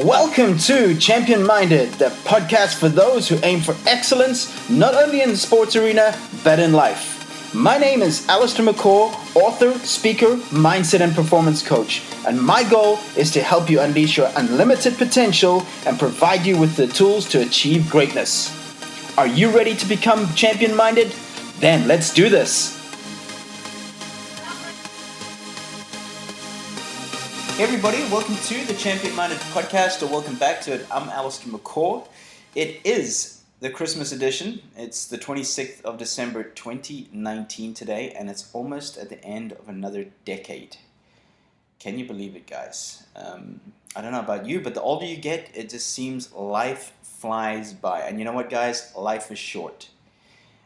Welcome to Champion Minded, the podcast for those who aim for excellence, not only in the sports arena, but in life. My name is Allistair, author, speaker, mindset and performance coach, and my goal is to help you unleash your unlimited potential and provide you with the tools to achieve greatness. Are you ready to become champion minded? Then let's do this. Hey everybody, welcome to the Champion Minded podcast, or welcome back to it. I'm Allistair McCaw. It is the Christmas edition. It's the 26th of December 2019 today, and it's almost at the end of another decade. Can you believe it, guys? I don't know about you, but the older you get, it just seems life flies by. And you know what, guys? Life is short.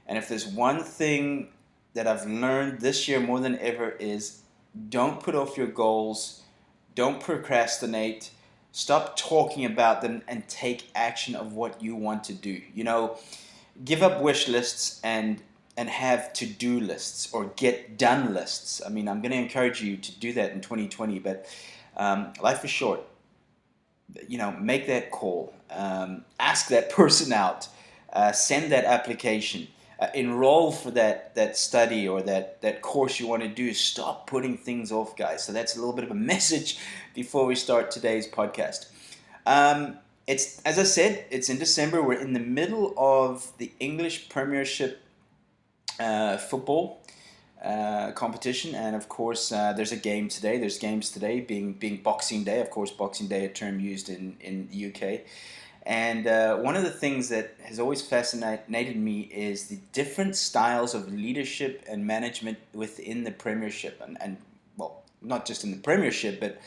And if there's one thing that I've learned this year more than ever is don't put off your goals. Don't procrastinate. Stop talking about them and take action of what you want to do. You know, give up wish lists and have to-do lists or get done lists. I mean, I'm going to encourage you to do that in 2020, but life is short. You know, make that call. Ask that person out. Send that application. Enroll for that study or that course you want to do. Stop putting things off, guys. So that's a little bit of a message before we start today's podcast. It's, as I said, it's in December. We're in the middle of the English Premiership football competition, and of course there's a game today. There's games today, being Boxing Day. Of course, Boxing Day, a term used in the UK. And one of the things that has always fascinated me is the different styles of leadership and management within the Premiership. And well, not just in the Premiership, but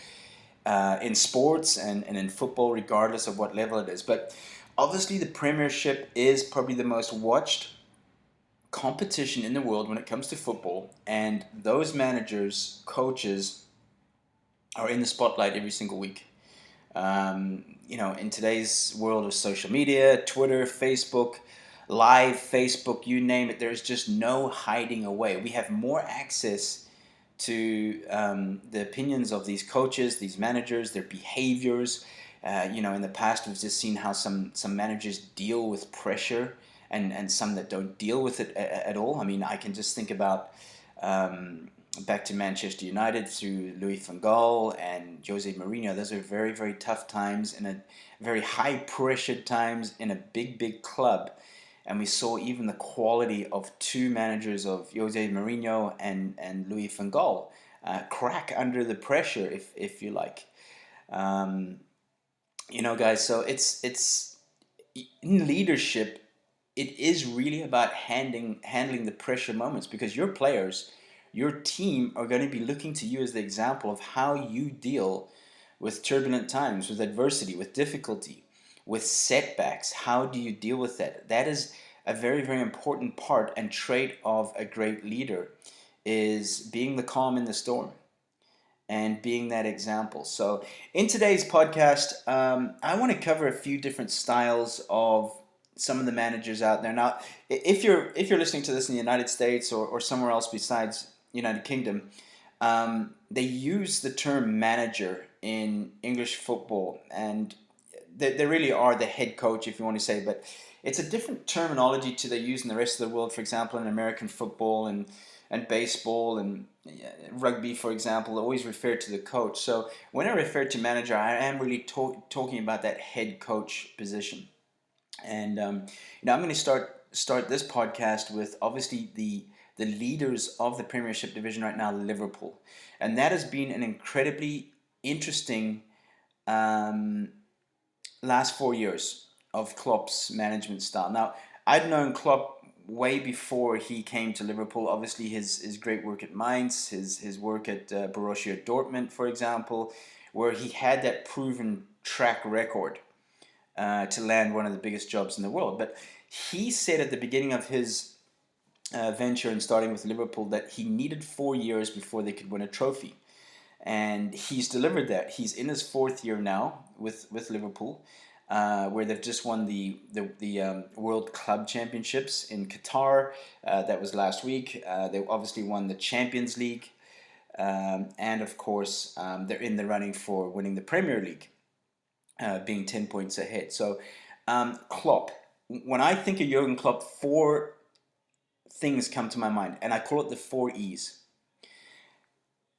in sports and in football, regardless of what level it is. But obviously the Premiership is probably the most watched competition in the world when it comes to football. And those managers, coaches, are in the spotlight every single week. You know, in today's world of social media, Twitter, Facebook, live Facebook, you name it, there's just no hiding away. We have more access to the opinions of these coaches, these managers, their behaviors. You know, in the past, we've just seen how some managers deal with pressure and some that don't deal with it at all. I mean, I can just think about back to Manchester United through Louis van Gaal and Jose Mourinho. Those are very, very tough times and a very high-pressured times in a big club. And we saw even the quality of two managers of Jose Mourinho and Louis van Gaal crack under the pressure, if you like. You know, guys, so it's in leadership, it is really about handling the pressure moments, because your players, your team are going to be looking to you as the example of how you deal with turbulent times, with adversity, with difficulty, with setbacks. How do you deal with that? That is a very, very important part and trait of a great leader, is being the calm in the storm and being that example. So in today's podcast, I want to cover a few different styles of some of the managers out there. Now, if you're listening to this in the United States or somewhere else besides United Kingdom, they use the term manager in English football, and they really are the head coach, if you want to say, but it's a different terminology to they use in the rest of the world. For example, in American football and baseball and rugby, for example, always refer to the coach. So when I refer to manager, I am really talking about that head coach position. And I'm going to start this podcast with obviously the leaders of the Premiership division right now, Liverpool. And that has been an incredibly interesting last 4 years of Klopp's management style. Now, I'd known Klopp way before he came to Liverpool. Obviously, his great work at Mainz, his work at Borussia Dortmund, for example, where he had that proven track record to land one of the biggest jobs in the world. But he said at the beginning of his venture and starting with Liverpool that he needed 4 years before they could win a trophy, and he's delivered that. He's in his fourth year now with Liverpool, where they've just won the World Club Championships in Qatar. That was last week. They obviously won the Champions League, and of course they're in the running for winning the Premier League. being 10 points ahead. So Klopp, when I think of Jurgen Klopp, four things come to my mind, and I call it the four E's.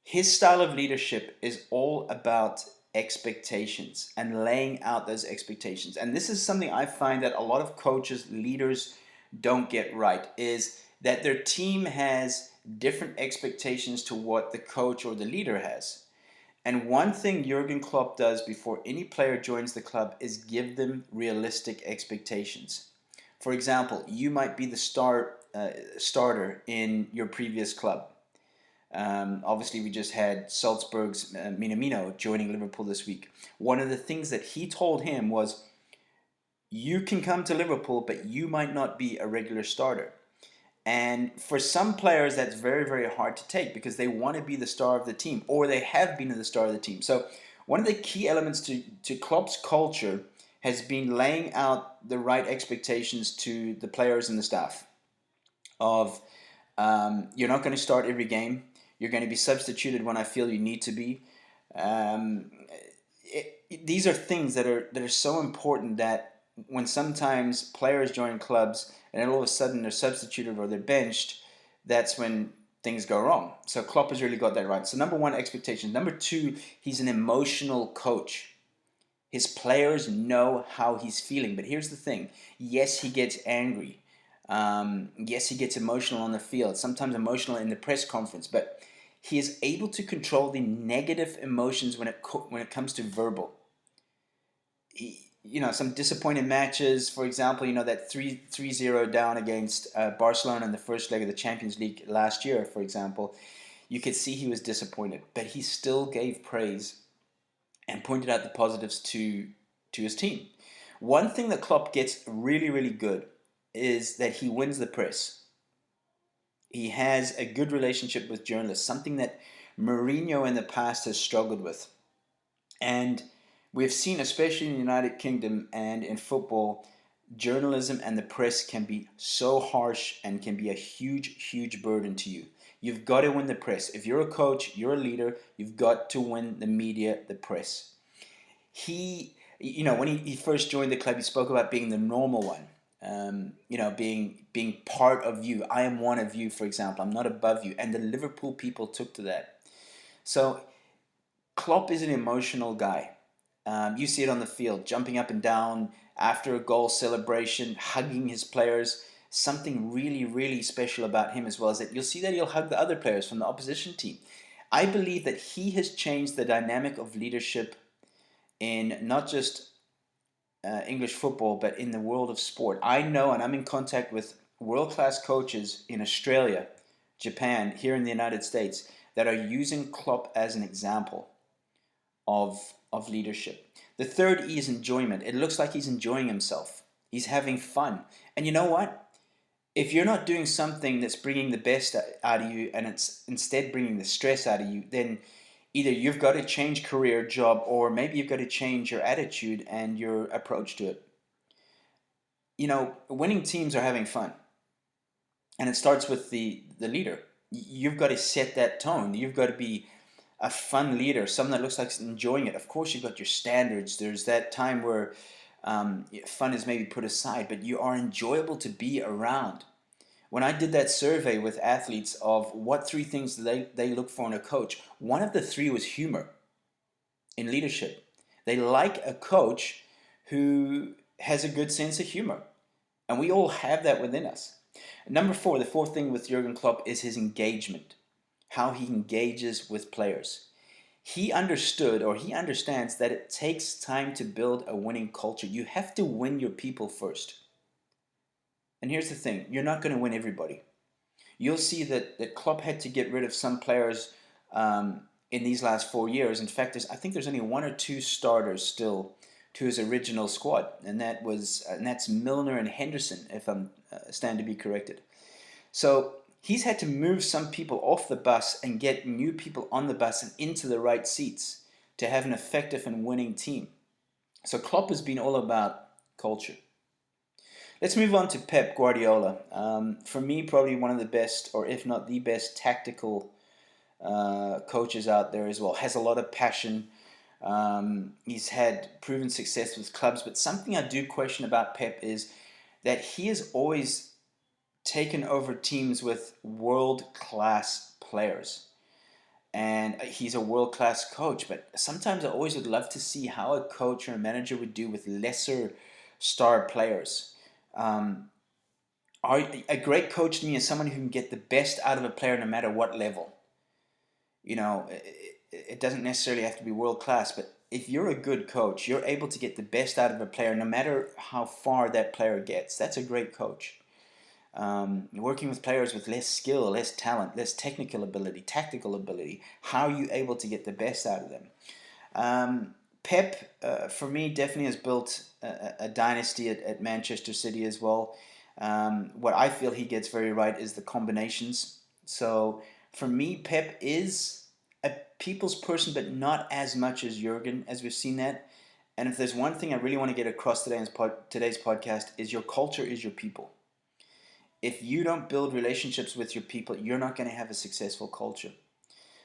His style of leadership is all about expectations and laying out those expectations. And this is something I find that a lot of coaches, leaders don't get right, is that their team has different expectations to what the coach or the leader has. And one thing Jurgen Klopp does before any player joins the club is give them realistic expectations. For example, you might be the starter in your previous club. Obviously, we just had Salzburg's Minamino joining Liverpool this week. One of the things that he told him was, you can come to Liverpool, but you might not be a regular starter. And for some players, that's very, very hard to take because they want to be the star of the team, or they have been the star of the team. So one of the key elements to Klopp's culture has been laying out the right expectations to the players and the staff of you're not going to start every game. You're going to be substituted when I feel you need to be. Um, these are things that are so important that when sometimes players join clubs and then all of a sudden they're substituted or they're benched, that's when things go wrong. So Klopp has really got that right. So number one, expectations. Number two, he's an emotional coach. His players know how he's feeling. But here's the thing. Yes, he gets angry. Yes, he gets emotional on the field, sometimes emotional in the press conference, but he is able to control the negative emotions when it comes to verbal. Some disappointing matches, for example, that 3-0 down against Barcelona in the first leg of the Champions League last year, for example, you could see he was disappointed, but he still gave praise and pointed out the positives to his team. One thing that Klopp gets really, really good is that he wins the press. He has a good relationship with journalists, something that Mourinho in the past has struggled with. And we've seen, especially in the United Kingdom and in football, journalism and the press can be so harsh and can be a huge, huge burden to you. You've got to win the press. If you're a coach, you're a leader, you've got to win the media, the press. When he first joined the club, he spoke about being the normal one. Being part of you. I am one of you, for example. I'm not above you. And the Liverpool people took to that. So Klopp is an emotional guy. You see it on the field, jumping up and down after a goal celebration, hugging his players. Something really, really special about him as well is that you'll see that he'll hug the other players from the opposition team. I believe that he has changed the dynamic of leadership in not just English football, but in the world of sport. I know, and I'm in contact with world-class coaches in Australia, Japan, here in the United States, that are using Klopp as an example of leadership. The third E is enjoyment. It looks like he's enjoying himself. He's having fun. And you know what? If you're not doing something that's bringing the best out of you and it's instead bringing the stress out of you, then either you've got to change career, job, or maybe you've got to change your attitude and your approach to it. Winning teams are having fun. And it starts with the leader. You've got to set that tone. You've got to be a fun leader, someone that looks like he's enjoying it. Of course, you've got your standards. There's that time where fun is maybe put aside, but you are enjoyable to be around. When I did that survey with athletes of what three things they look for in a coach, one of the three was humor in leadership. They like a coach who has a good sense of humor. And we all have that within us. Number four, the fourth thing with Jurgen Klopp is his engagement, how he engages with players. He understood, or he understands, that it takes time to build a winning culture. You have to win your people first. And here's the thing, you're not going to win everybody. You'll see that Klopp had to get rid of some players in these last 4 years. In fact, I think there's only one or two starters still to his original squad, and that's Milner and Henderson, if I'm stand to be corrected. So he's had to move some people off the bus and get new people on the bus and into the right seats to have an effective and winning team. So Klopp has been all about culture. Let's move on to Pep Guardiola. For me, probably one of the best, or if not the best, tactical coaches out there as well. Has a lot of passion. He's had proven success with clubs, but something I do question about Pep is that he has always taken over teams with world class players. And he's a world class coach, but sometimes I always would love to see how a coach or a manager would do with lesser star players. Um, a great coach to me is someone who can get the best out of a player no matter what level. It doesn't necessarily have to be world class, but if you're a good coach, you're able to get the best out of a player no matter how far that player gets. That's a great coach. Working with players with less skill, less talent, less technical ability, tactical ability, how are you able to get the best out of them? Pep, for me, definitely has built a dynasty at Manchester City as well. What I feel he gets very right is the combinations. So for me, Pep is a people's person, but not as much as Jurgen, as we've seen that. And if there's one thing I really want to get across today's podcast is your culture is your people. If you don't build relationships with your people, you're not going to have a successful culture.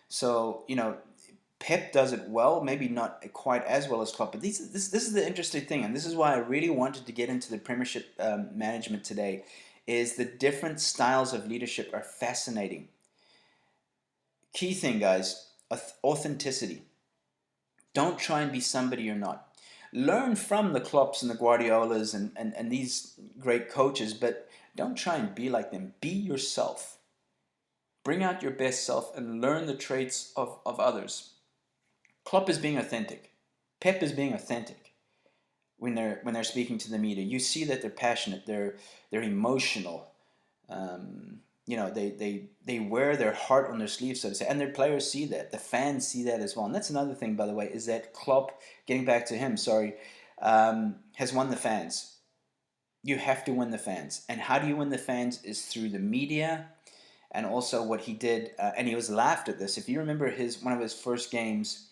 So, Pep does it well, maybe not quite as well as Klopp, but this is the interesting thing, and this is why I really wanted to get into the Premiership management today, is the different styles of leadership are fascinating. Key thing, guys, authenticity. Don't try and be somebody you're not. Learn from the Klopps and the Guardiolas and these great coaches, but don't try and be like them. Be yourself. Bring out your best self and learn the traits of others. Klopp is being authentic. Pep is being authentic when they're speaking to the media. You see that they're passionate. They're emotional. They wear their heart on their sleeve, so to say, and their players see that. The fans see that as well, and that's another thing, by the way, is that Klopp, getting back to him, has won the fans. You have to win the fans, and how do you win the fans is through the media, and also what he did, and he was laughed at this. If you remember one of his first games,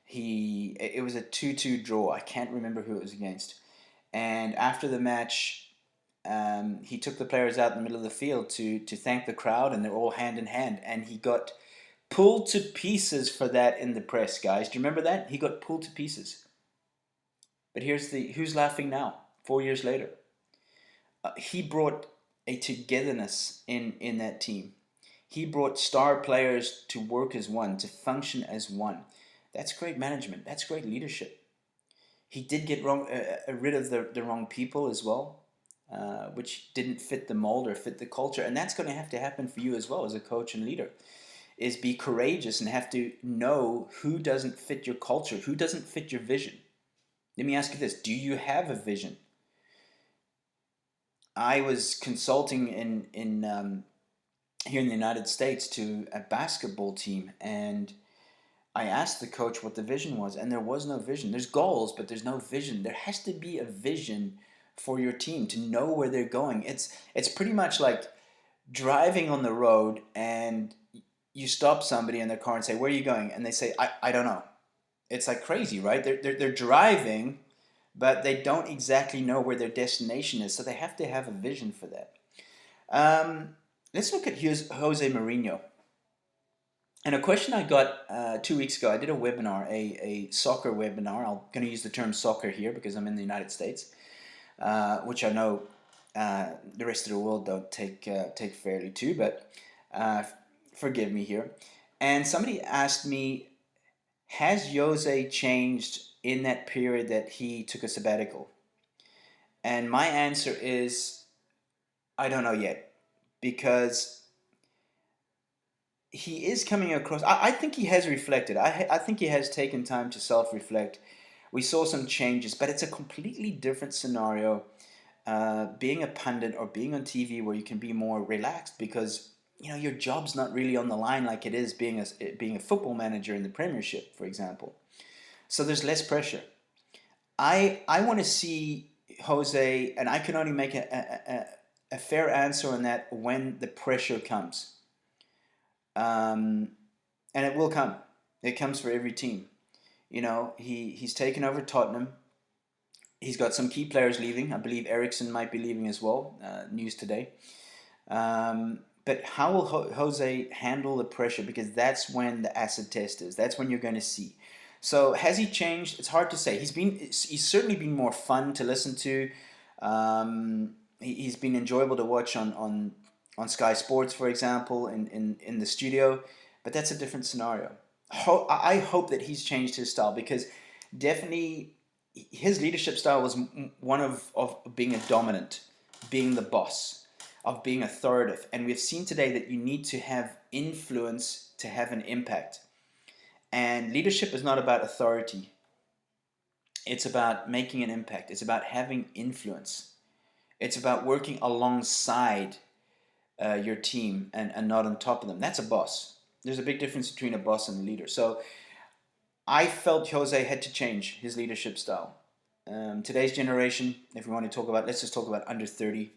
it was a 2-2 draw. I can't remember who it was against, and after the match, he took the players out in the middle of the field to thank the crowd, and they're all hand in hand. And he got pulled to pieces for that in the press, guys. Do you remember that? He got pulled to pieces. But who's laughing now? 4 years later, he brought a togetherness in that team. He brought star players to work as one, to function as one. That's great management. That's great leadership. He did get rid of the wrong people as well. Which didn't fit the mold or fit the culture. And that's going to have to happen for you as well as a coach and leader, is be courageous and have to know who doesn't fit your culture, who doesn't fit your vision. Let me ask you this. Do you have a vision? I was consulting in here in the United States to a basketball team, and I asked the coach what the vision was, and there was no vision. There's goals, but there's no vision. There has to be a vision for your team to know where they're going. It's pretty much like driving on the road and you stop somebody in their car and say, "Where are you going?" And they say, "I don't know." It's like crazy, right? They're driving, but they don't exactly know where their destination is. So they have to have a vision for that. Let's look at Jose Mourinho. And a question I got 2 weeks ago, I did a webinar, a soccer webinar. I'm going to use the term soccer here because I'm in the United States, which I know the rest of the world don't take fairly to, but forgive me here. And somebody asked me, has Jose changed in that period that he took a sabbatical? And my answer is, I don't know yet, because he is coming across. I think he has reflected. I think he has taken time to self-reflect. We saw some changes, but it's a completely different scenario. Being a pundit or being on TV where you can be more relaxed because your job's not really on the line like it is being a football manager in the Premiership, for example. So there's less pressure. I want to see Jose, and I can only make a fair answer on that when the pressure comes. And it will come. It comes for every team. He's taken over Tottenham. He's got some key players leaving. I believe Eriksen might be leaving as well. News today. But how will Jose handle the pressure? Because that's when the acid test is. That's when you're going to see. So has he changed? It's hard to say. He's certainly been more fun to listen to. He's been enjoyable to watch on Sky Sports, for example, in the studio. But that's a different scenario. I hope that he's changed his style, because definitely his leadership style was one of being a dominant, being the boss, of being authoritative. And we've seen today that you need to have influence to have an impact. And leadership is not about authority. It's about making an impact. It's about having influence. It's about working alongside your team, and not on top of them. That's a boss. There's a big difference between a boss and a leader. So I felt Jose had to change his leadership style. Today's generation, if we want to talk about, let's just talk about under 30,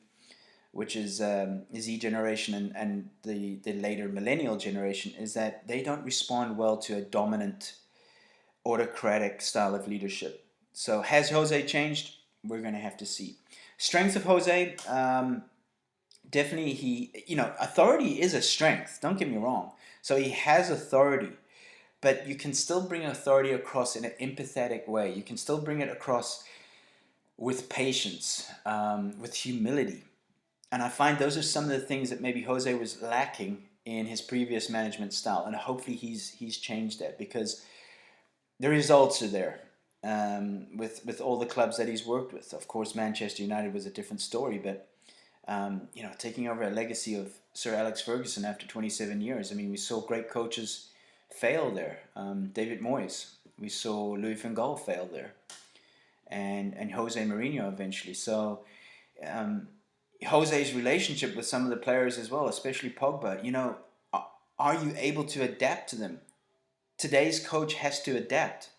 which is Z generation and the later millennial generation, is that they don't respond well to a dominant, autocratic style of leadership. So has Jose changed? We're going to have to see. Strengths of Jose, definitely authority is a strength. Don't get me wrong. So he has authority, but you can still bring authority across in an empathetic way. You can still bring it across with patience, with humility. And I find those are some of the things that maybe Jose was lacking in his previous management style. And hopefully he's changed that, because the results are there, with all the clubs that he's worked with. Of course, Manchester United was a different story, but taking over a legacy of Sir Alex Ferguson after 27 years. I mean, we saw great coaches fail there. David Moyes. We saw Louis van Gaal fail there. And Jose Mourinho eventually. So Jose's relationship with some of the players as well, especially Pogba, are you able to adapt to them? Today's coach has to adapt.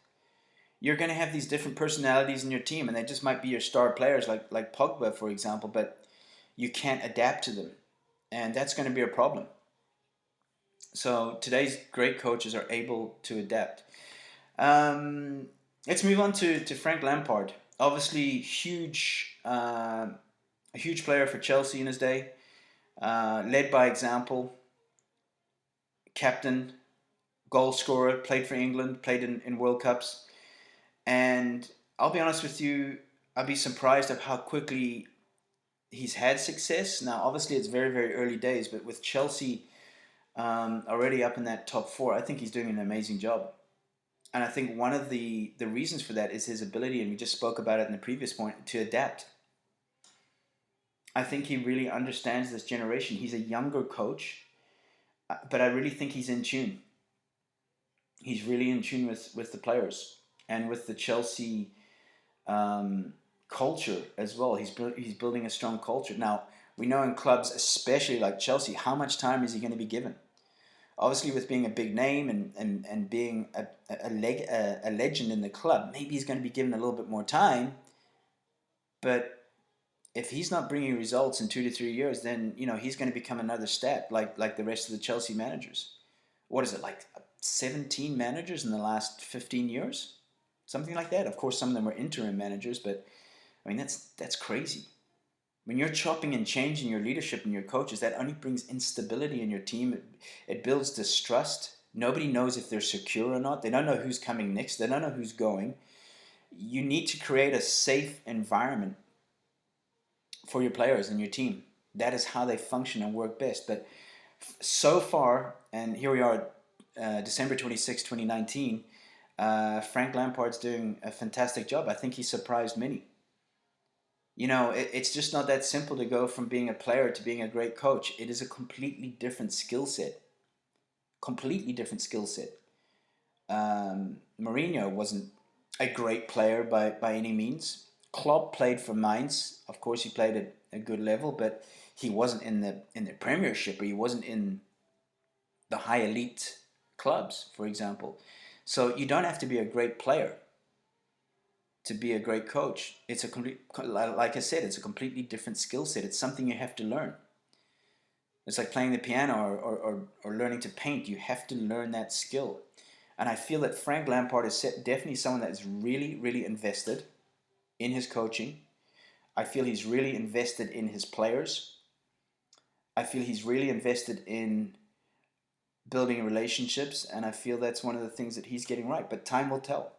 You're going to have these different personalities in your team, and they just might be your star players, like Pogba, for example, but you can't adapt to them. And that's going to be a problem. So today's great coaches are able to adapt. Let's move on to Frank Lampard. Obviously, a huge player for Chelsea in his day. Led by example. Captain, goal scorer, played for England, played in World Cups. And I'll be honest with you, I'd be surprised at how quickly he's had success. Now, obviously, it's very, very early days, but with Chelsea already up in that top four, I think he's doing an amazing job. And I think one of the reasons for that is his ability, and we just spoke about it in the previous point, to adapt. I think he really understands this generation. He's a younger coach, but I really think he's in tune. He's really in tune with the players and with the Chelsea culture as well. He's building a strong culture. Now, we know in clubs, especially like Chelsea, how much time is he going to be given? Obviously, with being a big name and being a legend in the club, maybe he's going to be given a little bit more time. But if he's not bringing results in 2 to 3 years, then he's going to become another stat like the rest of the Chelsea managers. What is it, like 17 managers in the last 15 years? Something like that. Of course, some of them were interim managers, but I mean that's crazy. When you're chopping and changing your leadership and your coaches, that only brings instability in your team. It builds distrust. Nobody knows if they're secure or not. They don't know who's coming next. They don't know who's going. You need to create a safe environment for your players and your team. That is how they function and work best. But so far, and here we are, December 26, 2019, Frank Lampard's doing a fantastic job. I think he surprised many. It's just not that simple to go from being a player to being a great coach. It is a completely different skill set. Completely different skill set. Mourinho wasn't a great player by any means. Klopp played for Mainz. Of course, he played at a good level, but he wasn't in the Premiership, or he wasn't in the high elite clubs, for example. So you don't have to be a great player to be a great coach. It's like I said, it's a completely different skill set. It's something you have to learn. It's like playing the piano or learning to paint. You have to learn that skill. And I feel that Frank Lampard is definitely someone that is really, really invested in his coaching. I feel he's really invested in his players. I feel he's really invested in building relationships, and I feel that's one of the things that he's getting right. But time will tell.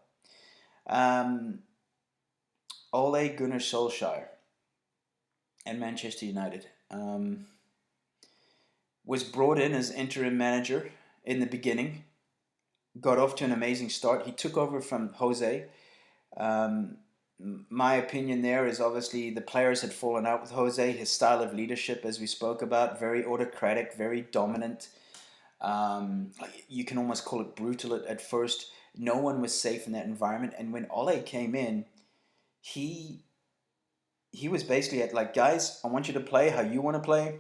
Um, Ole Gunnar Solskjaer at Manchester United was brought in as interim manager in the beginning. Got off to an amazing start. He took over from Jose. Um, my opinion there is obviously the players had fallen out with Jose. His style of leadership, as we spoke about, very autocratic, very dominant. You can almost call it brutal at first. No one was safe in that environment. And when Ole came in, he was basically at like, guys, I want you to play how you want to play.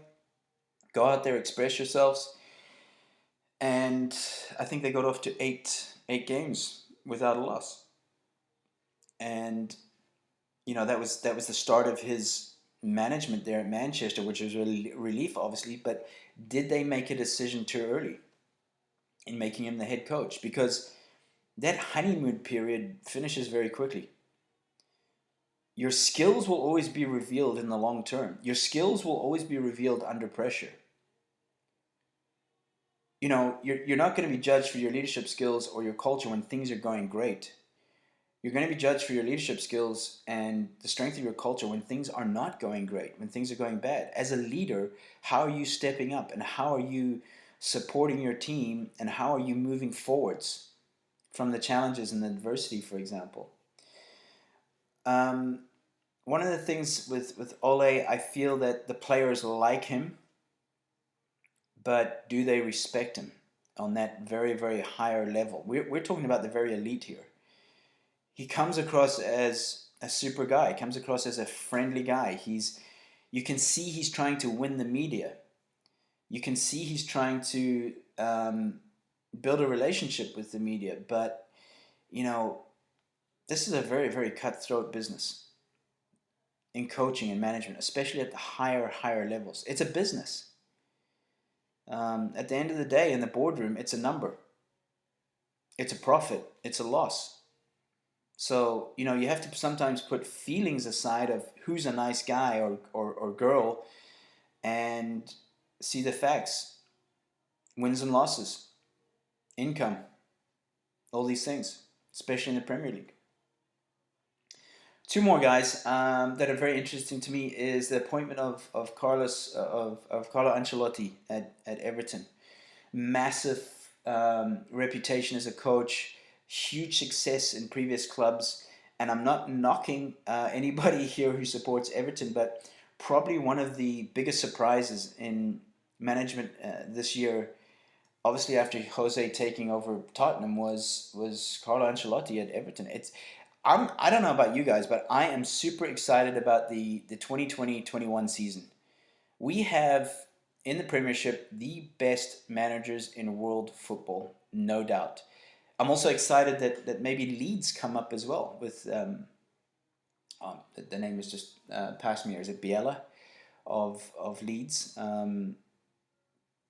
Go out there, express yourselves. And I think they got off to eight games without a loss. And that was the start of his management there at Manchester, which was a relief, obviously. But did they make a decision too early in making him the head coach? Because that honeymoon period finishes very quickly. Your skills will always be revealed in the long term. Your skills will always be revealed under pressure. You're not going to be judged for your leadership skills or your culture when things are going great. You're going to be judged for your leadership skills and the strength of your culture when things are not going great, when things are going bad. As a leader, how are you stepping up and how are you supporting your team and how are you moving forwards from the challenges and the adversity, for example? One of the things with Ole, I feel that the players like him, but do they respect him on that very, very higher level? We're talking about the very elite here. He comes across as a super guy. He comes across as a friendly guy. You can see he's trying to win the media. You can see he's trying to build a relationship with the media. But, this is a very, very cutthroat business in coaching and management, especially at the higher levels. It's a business. At the end of the day, in the boardroom, it's a number. It's a profit. It's a loss. So, you have to sometimes put feelings aside of who's a nice guy or girl and see the facts. Wins and losses, income, all these things, especially in the Premier League. Two more guys that are very interesting to me is the appointment of Carlo Ancelotti at Everton. Massive reputation as a coach, huge success in previous clubs, and I'm not knocking anybody here who supports Everton, but probably one of the biggest surprises in management this year, obviously after Jose taking over Tottenham, was Carlo Ancelotti at Everton. I don't know about you guys, but I am super excited about the 2020-21 season. We have in the Premiership the best managers in world football, no doubt. I'm also excited that maybe Leeds come up as well with the name is just passed me. Or is it Biella of Leeds?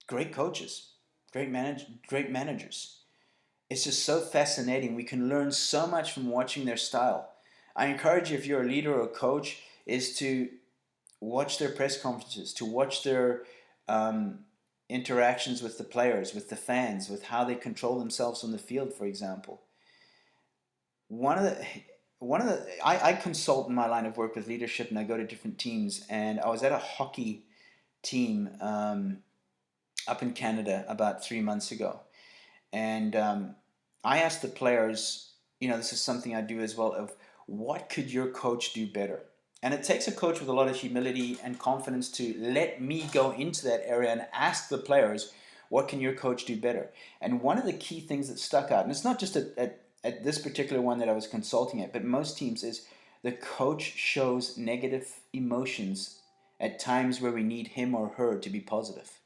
Great coaches, great managers. It's just so fascinating. We can learn so much from watching their style. I encourage you, if you're a leader or a coach, is to watch their press conferences, to watch their interactions with the players, with the fans, with how they control themselves on the field, for example. I consult in my line of work with leadership, and I go to different teams. And I was at a hockey team up in Canada about 3 months ago, and I asked the players, this is something I do as well, of what could your coach do better? And it takes a coach with a lot of humility and confidence to let me go into that area and ask the players, what can your coach do better? And one of the key things that stuck out, and it's not just at this particular one that I was consulting at, but most teams, is the coach shows negative emotions at times where we need him or her to be positive.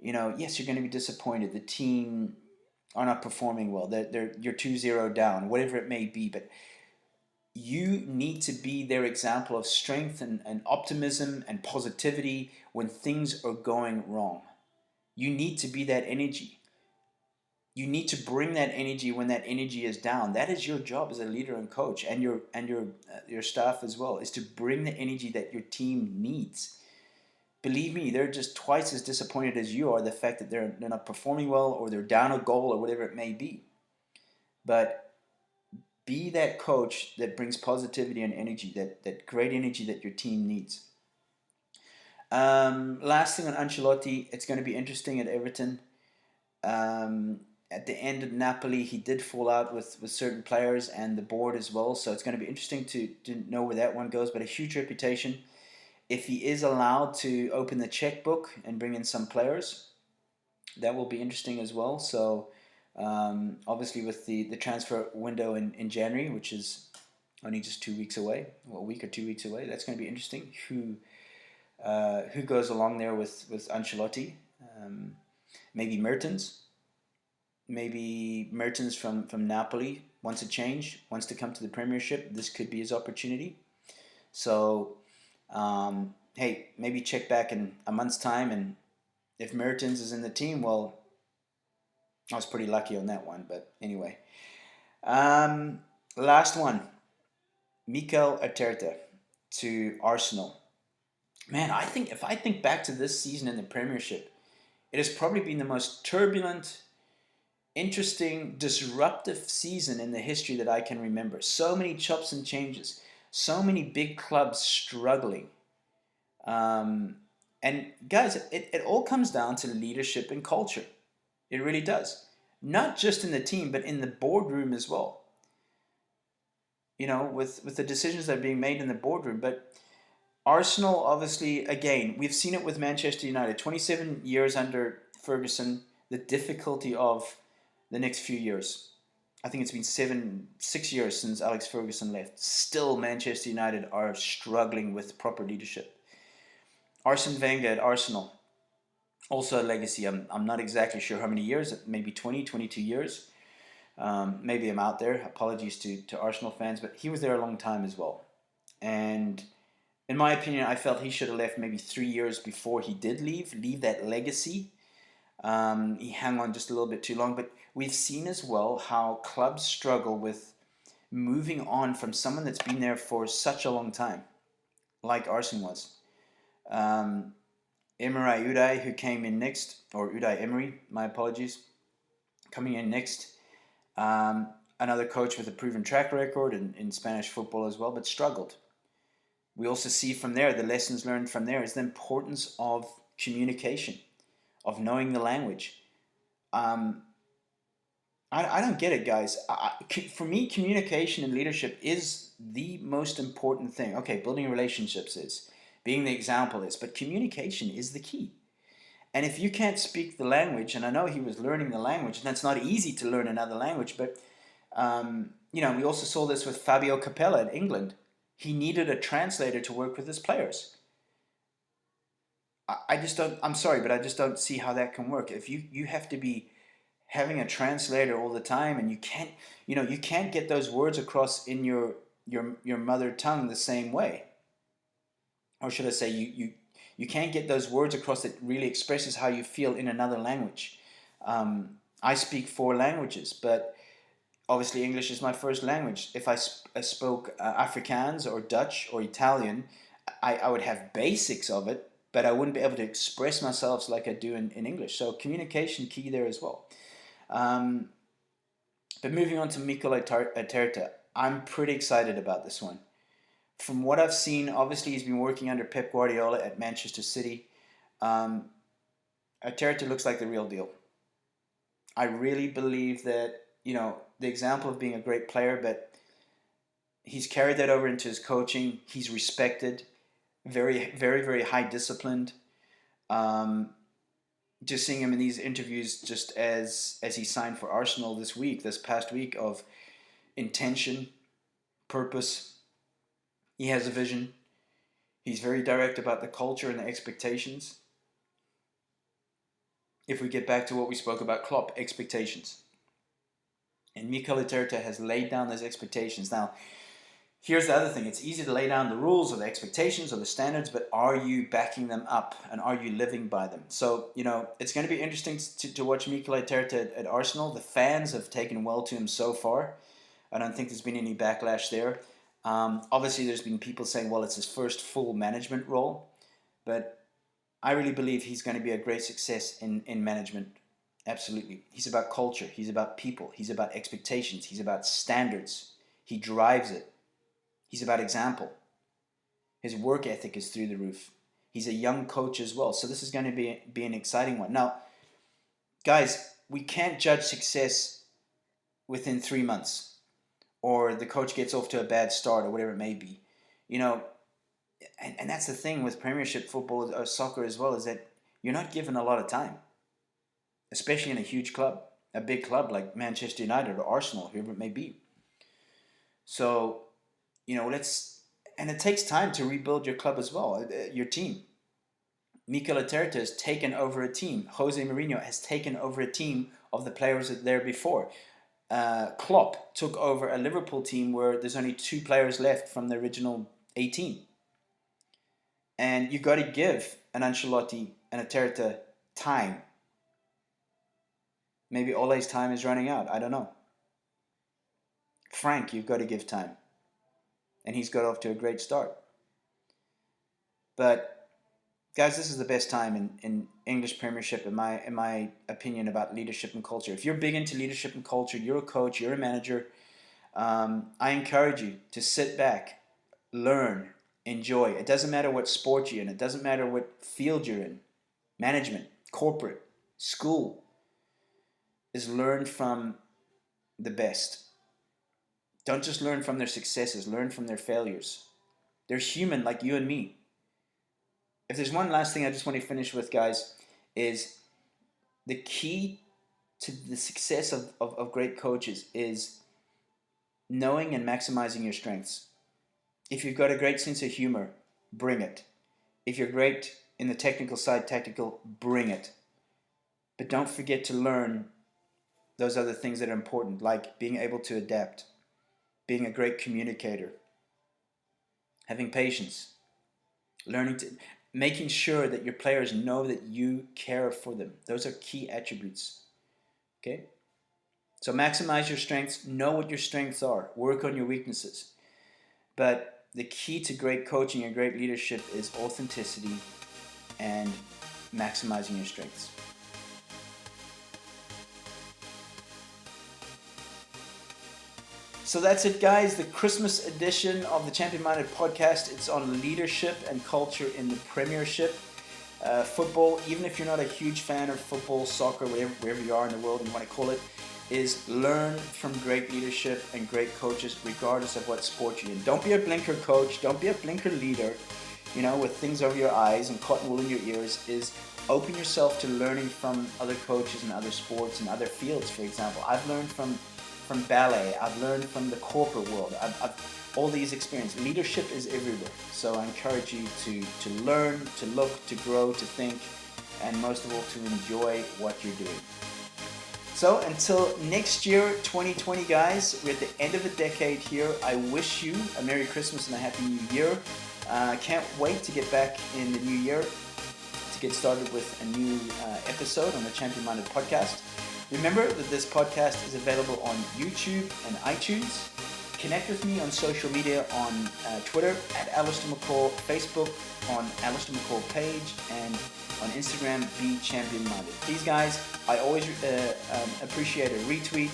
Yes, you're going to be disappointed. The team are not performing well. You're 2-0 down, whatever it may be. But you need to be their example of strength and optimism and positivity when things are going wrong. You need to be that energy. You need to bring that energy when that energy is down. That is your job as a leader and coach, and your staff as well, is to bring the energy that your team needs. believe me, they're just twice as disappointed as you are the fact that they're not performing well or they're down a goal or whatever it may be. But be that coach that brings positivity and energy, that great energy that your team needs. Last thing on Ancelotti, it's going to be interesting at Everton. At the end of Napoli, he did fall out with certain players and the board as well. So it's going to be interesting to know where that one goes. But a huge reputation. If he is allowed to open the checkbook and bring in some players, that will be interesting as well. So obviously with the transfer window in January, which is only just 2 weeks away, well, a week or 2 weeks away, that's going to be interesting. Who goes along there with Ancelotti? Maybe Mertens. Maybe Mertens from Napoli wants a change, wants to come to the Premiership. This could be his opportunity. So, hey, maybe check back in a month's time, and if Mertens is in the team, well, I was pretty lucky on that one. But anyway, last one, Mikel Arteta to Arsenal. Man, I think if I think back to this season in the Premiership, it has probably been the most turbulent, interesting, disruptive season in the history that I can remember. So many chops and changes, so many big clubs struggling. And guys, it all comes down to leadership and culture. It really does. Not just in the team, but in the boardroom as well. You know, with the decisions that are being made in the boardroom. But Arsenal, obviously, again, we've seen it with Manchester United. 27 years under Ferguson, the difficulty of the next few years. I think it's been 6 years since Alex Ferguson left. Still, Manchester United are struggling with proper leadership. Arsene Wenger at Arsenal, also a legacy. I'm not exactly sure how many years, maybe 20, 22 years. Maybe I'm out there. Apologies to Arsenal fans, but he was there a long time as well. And in my opinion, I felt he should have left maybe 3 years before he did leave that legacy. He hung on just a little bit too long, but we've seen as well how clubs struggle with moving on from someone that's been there for such a long time, like Arsenal was. Emery Udai, who came in next, or Udai Emery, my apologies, coming in next. Another coach with a proven track record in Spanish football as well, but struggled. We also see from there, the lessons learned from there is the importance of communication, of knowing the language. I don't get it, guys. For me, communication and leadership is the most important thing. Okay, building relationships is, being the example is, but communication is the key. And if you can't speak the language, and I know he was learning the language, and it's not easy to learn another language, but we also saw this with Fabio Capella in England. He needed a translator to work with his players. I just don't. I'm sorry, but I just don't see how that can work. If you have to be having a translator all the time, and you can't get those words across in your mother tongue the same way, or should I say, you can't get those words across that really expresses how you feel in another language. I speak 4 languages, but obviously English is my first language. If I spoke Afrikaans or Dutch or Italian, I would have basics of it, but I wouldn't be able to express myself like I do in English. So communication key there as well. But moving on to Mikel Arteta, I'm pretty excited about this one. From what I've seen, obviously he's been working under Pep Guardiola at Manchester City. Arteta looks like the real deal. I really believe that, the example of being a great player, but he's carried that over into his coaching. He's respected, very, very, very high disciplined. Just seeing him in these interviews, just as he signed for Arsenal this past week, of intention, purpose. He has a vision. He's very direct about the culture and the expectations. If we get back to what we spoke about, Klopp, expectations. And Mikel Arteta has laid down those expectations. Now, here's the other thing. It's easy to lay down the rules or the expectations or the standards, but are you backing them up and are you living by them? So, it's going to be interesting to watch Mikel Arteta at Arsenal. The fans have taken well to him so far. I don't think there's been any backlash there. Obviously, there's been people saying, well, it's his first full management role. But I really believe he's going to be a great success in management. Absolutely. He's about culture. He's about people. He's about expectations. He's about standards. He drives it. He's about example. His work ethic is through the roof. He's a young coach as well. So this is going to be an exciting one. Now, guys, we can't judge success within 3 months, or the coach gets off to a bad start, or whatever it may be. You know, and that's the thing with Premiership football or soccer as well, is that you're not given a lot of time, especially in a huge club, a big club like Manchester United or Arsenal, whoever it may be. So, and it takes time to rebuild your club as well, your team. Mikel Arteta has taken over a team. Jose Mourinho has taken over a team of the players that there before. Klopp took over a Liverpool team where there's only 2 players left from the original 18. And you got to give an Ancelotti and a Arteta time. Maybe Ole's time is running out. I don't know. Frank, you've got to give time. And he's got off to a great start. But guys, this is the best time in English Premiership, in my opinion, about leadership and culture. If you're big into leadership and culture, you're a coach, you're a manager, I encourage you to sit back, learn, enjoy. It doesn't matter what sport you're in. It doesn't matter what field you're in. Management, corporate, school, is learn from the best. Don't just learn from their successes. Learn from their failures. They're human like you and me. If there's one last thing I just want to finish with, guys, is the key to the success of great coaches is knowing and maximizing your strengths. If you've got a great sense of humor, bring it. If you're great in the technical side, tactical, bring it. But don't forget to learn those other things that are important, like being able to adapt, being a great communicator, having patience, making sure that your players know that you care for them. Those are key attributes. Okay? So maximize your strengths, know what your strengths are, work on your weaknesses. But the key to great coaching and great leadership is authenticity and maximizing your strengths. So that's it, guys. The Christmas edition of the Champion Minded podcast. It's on leadership and culture in the Premiership. Football, even if you're not a huge fan of football, soccer, wherever you are in the world and you want to call it, is learn from great leadership and great coaches, regardless of what sport you're in. Don't be a blinker coach. Don't be a blinker leader, with things over your eyes and cotton wool in your ears. Is open yourself to learning from other coaches and other sports and other fields, for example. I've learned from ballet. I've learned from the corporate world. I've all these experiences. Leadership is everywhere. So I encourage you to learn, to look, to grow, to think, and most of all, to enjoy what you're doing. So until next year, 2020, guys, we're at the end of the decade here. I wish you a Merry Christmas and a Happy New Year. Can't wait to get back in the new year to get started with a new episode on the Champion Minded podcast. Remember that this podcast is available on YouTube and iTunes. Connect with me on social media on Twitter at Allistair McCall, Facebook on Allistair McCall page, and on Instagram, Be Champion Minded. Please, guys, I always appreciate a retweet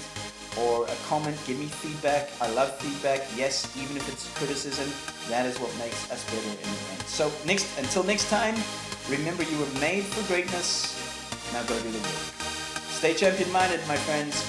or a comment. Give me feedback. I love feedback. Yes, even if it's criticism, that is what makes us better in the end. So until next time, remember you were made for greatness. Now go do the work. Stay champion-minded, my friends.